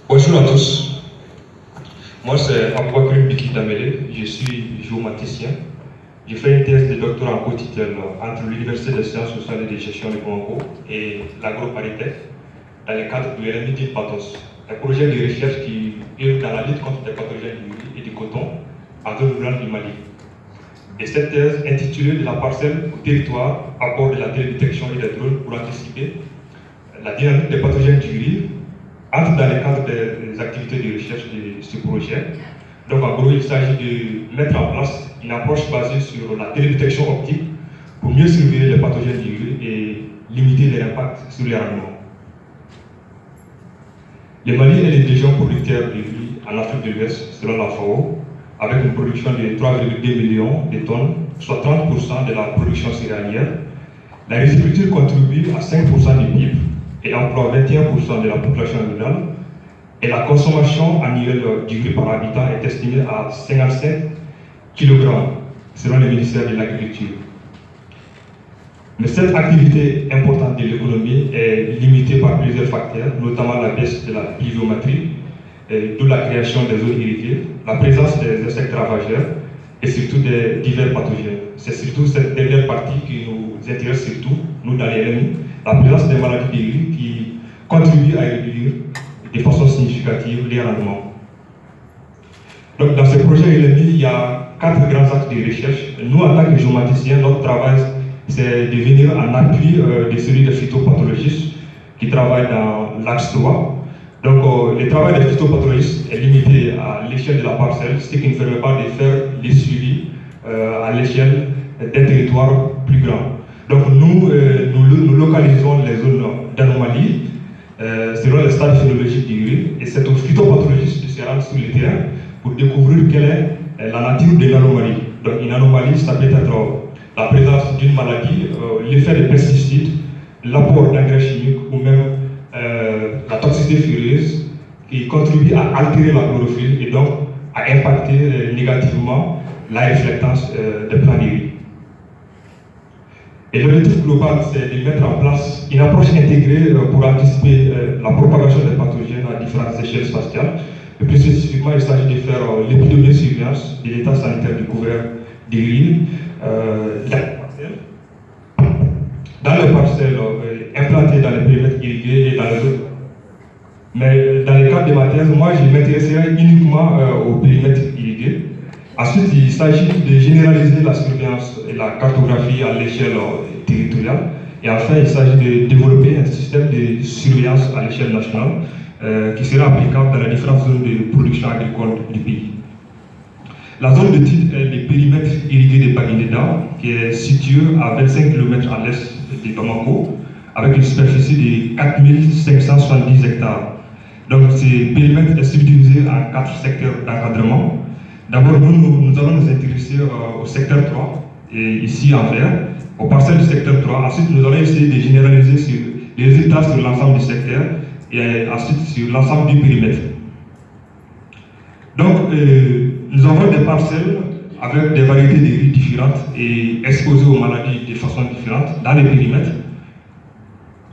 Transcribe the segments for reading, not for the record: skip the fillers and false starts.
Bonjour à tous. Moi, c'est Aboubakry Biki Damele. Je suis géomaticien. J'ai fait une thèse de doctorat en co-titel entre l'Université des sciences sociales et de gestion de Bamako et l'AgroParisTech dans le cadre de l'LMI d'Il-Patos, un projet de recherche qui œuvre dans la lutte contre les pathogènes du riz et du coton en zone rurale du Mali. Et cette thèse, intitulée De la parcelle au territoire, aborde la télédétection et des drones pour anticiper la dynamique des pathogènes du riz, entre dans le cadre des activités de recherche de ce projet. Donc en gros, il s'agit de mettre en place une approche basée sur la télédétection optique pour mieux surveiller les pathogènes du riz et limiter les impacts sur les rendements. Le Mali est le deuxième producteur de riz en Afrique de l'Ouest, selon la FAO, avec une production de 3,2 millions de tonnes, soit 30% de la production céréalière. La riziculture contribue à 5% du PIB et emploie 21% de la population rurale. Et la consommation annuelle du riz par habitant est estimée à 57 kg, selon le ministère de l'Agriculture. Mais cette activité importante de l'économie est limitée par plusieurs facteurs, notamment la baisse de la pluviométrie, d'où la création des zones irriguées, la présence des insectes ravageurs et surtout des divers pathogènes. C'est surtout cette dernière partie qui nous intéresse surtout, nous dans les LMI, la présence des maladies du riz qui contribuent à réduire de façon significative les rendements. Donc dans ce projet LMI, il y a 4 grands axes de recherche. Nous, en tant que géomaticiens, notre travail, c'est de venir en appui de celui des phytopathologistes qui travaillent dans l'axe 3. Donc le travail des phytopathologistes est limité à l'échelle de la parcelle, ce qui ne permet pas de faire les suivis à l'échelle d'un territoire plus grand. Donc nous localisons les zones d'anomalie selon le stade phénologique du riz, et c'est aux phytopathologiste de se rendre sur le terrain pour découvrir quelle est la nature de l'anomalie. Donc une anomalie, ça peut être la présence d'une maladie, l'effet des pesticides, l'apport d'engrais chimiques ou même la toxicité furieuse qui contribue à altérer la chlorophylle et donc à impacter négativement la réflectance des plants de riz. Et l'objectif global, c'est de mettre en place une approche intégrée pour anticiper la propagation des pathogènes à différentes échelles spatiales. Et plus spécifiquement, il s'agit de faire l'épidémiosurveillance de l'état sanitaire du couvert des riz, dans les parcelles implantées dans les périmètres irrigués et dans les autres. Mais dans le cadre de ma thèse, moi, je m'intéresserai uniquement aux périmètres irrigués. Ensuite, il s'agit de généraliser la surveillance et la cartographie à l'échelle territoriale. Et enfin, il s'agit de développer un système de surveillance à l'échelle nationale qui sera applicable dans les différentes zones de production agricole du pays. La zone de titre est le périmètre irrigué de Baguineda, qui est situé à 25 km à l'est de Bamako, avec une superficie de 4570 hectares. Donc, ce périmètre est subdivisé en 4 secteurs d'encadrement. D'abord, nous allons nous intéresser au secteur 3, et ici en vert, aux parcelles du secteur 3. Ensuite, nous allons essayer de généraliser sur les résultats sur l'ensemble du secteur et ensuite sur l'ensemble du périmètre. Donc, nous avons des parcelles avec des variétés de riz différentes et exposées aux maladies de façon différente dans les périmètres.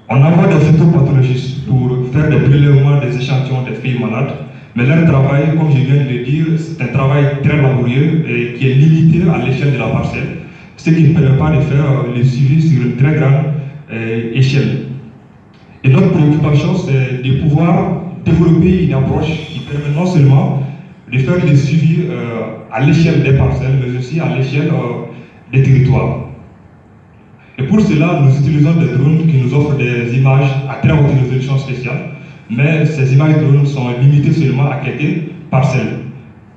On envoie des phytopathologistes pour faire des prélèvements des échantillons des feuilles malades. Mais leur travail, comme je viens de le dire, c'est un travail très laborieux et qui est limité à l'échelle de la parcelle, ce qui ne permet pas de faire le suivi sur une très grande échelle. Et notre préoccupation, c'est de pouvoir développer une approche qui permet non seulement de faire le suivi à l'échelle des parcelles, mais aussi à l'échelle des territoires. Et pour cela, nous utilisons des drones qui nous offrent des images à très haute résolution spéciale. Mais ces images drones sont limitées seulement à quelques parcelles.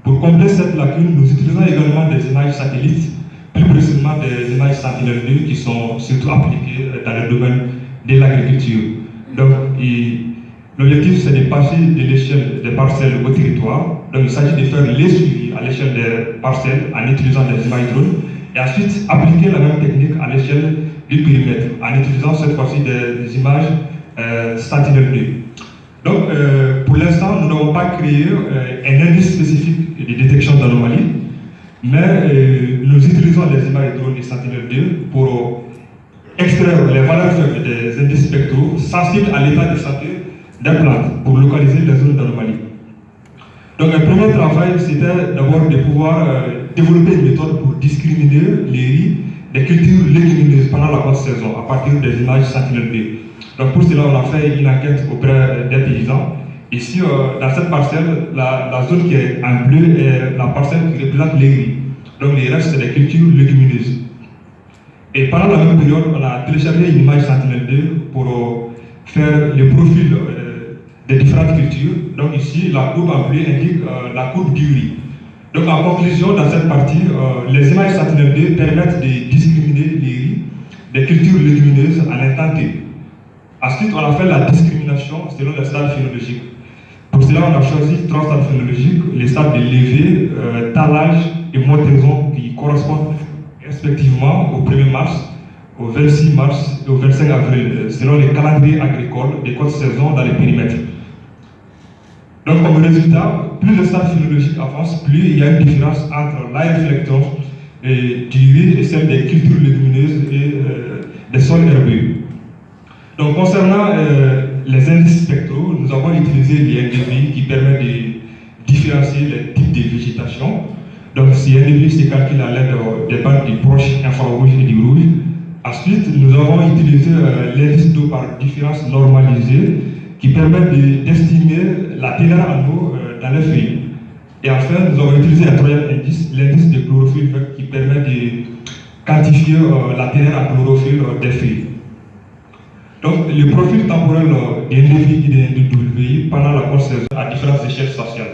Pour combler cette lacune, nous utilisons également des images satellites, plus précisément des images Sentinel-2 qui sont surtout appliquées dans le domaine de l'agriculture. Donc, l'objectif, c'est de passer de l'échelle des parcelles au territoire. Donc, il s'agit de faire les suivis à l'échelle des parcelles en utilisant des images drones et ensuite appliquer la même technique à l'échelle du périmètre en utilisant cette fois-ci des images Sentinel-2. Donc, pour l'instant, nous n'avons pas créé un indice spécifique de détection d'anomalies, mais nous utilisons les images drones et Sentinel-2 pour extraire les valeurs faibles des indices spectraux sensibles à l'état de santé des plantes pour localiser les zones d'anomalie. Donc le premier travail, c'était d'abord de pouvoir développer une méthode pour discriminer les riz des cultures légumineuses pendant la haute saison, à partir des images Sentinel-B. Donc pour cela, on a fait une enquête auprès des paysans. Ici, dans cette parcelle, la zone qui est en bleu est la parcelle qui représente les riz. Donc les restes, c'est des cultures légumineuses. Et pendant la même période, on a téléchargé une image Sentinel-2 pour faire le profil des différentes cultures. Donc ici, la courbe en bleu indique la courbe du riz. Donc en conclusion, dans cette partie, les images Sentinel-2 permettent de discriminer les riz des cultures légumineuses à l'instant T. Ensuite, on a fait la discrimination selon les stades phénologiques. Pour cela, on a choisi 3 stades phénologiques, les stades de levée, tallage et montaison, qui correspondent respectivement au 1er mars, au 26 mars et au 25 avril, selon les calendriers agricoles des côtes saison dans les périmètres. Donc, comme résultat, plus le stade phénologique avance, plus il y a une différence entre la réflexion du riz et celle des cultures légumineuses et des sols herbeux. Donc, concernant les indices spectraux, nous avons utilisé les NDVI qui permettent de différencier les types de végétation. Donc, ces NDVI se calculent à l'aide des bandes du proche infrarouge et du rouge. Ensuite, nous avons utilisé l'indice d'eau par différence normalisée qui permet d'estimer la teneur en eau dans les feuilles. Et enfin, nous avons utilisé un troisième indice, l'indice de chlorophylle qui permet de quantifier la teneur en chlorophylle des feuilles. Donc, le profil temporel des NDVI et des NDWI pendant la course à différentes échelles spatiales.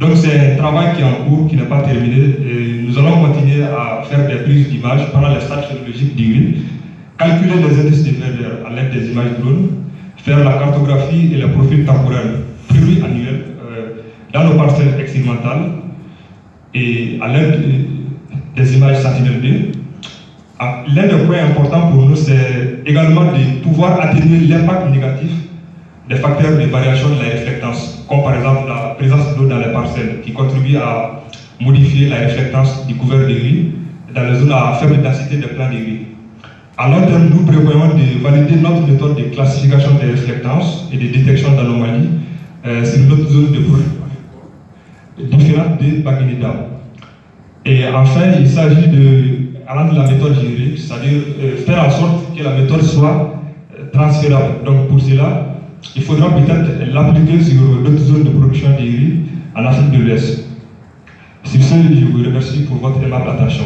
Donc, c'est un travail qui est en cours, qui n'est pas terminé. Et nous allons continuer à faire des prises d'images pendant les stades phénologiques du riz, calculer les indices de verdeur à l'aide des images drones, faire la cartographie et le profil temporel pluriannuel dans nos parcelles expérimentales et à l'aide des images Sentinel-2. L'un des points importants pour nous, c'est également de pouvoir atténuer l'impact négatif des facteurs de variation de la réflectance, comme par exemple la présence d'eau dans les parcelles, qui contribue à modifier la réflectance du couvert de riz dans les zones à faible densité des plants de riz. À long terme, nous prévoyons de valider notre méthode de classification des réflectances et de détection d'anomalies sur notre zone de production différente de Baguinida. Et enfin, il s'agit de rendre la méthode générique, c'est-à-dire faire en sorte que la méthode soit transférable. Donc pour cela, il faudra peut-être l'appliquer sur d'autres zones de production de riz en Afrique de l'Ouest. Sur ce, je vous remercie pour votre aimable attention.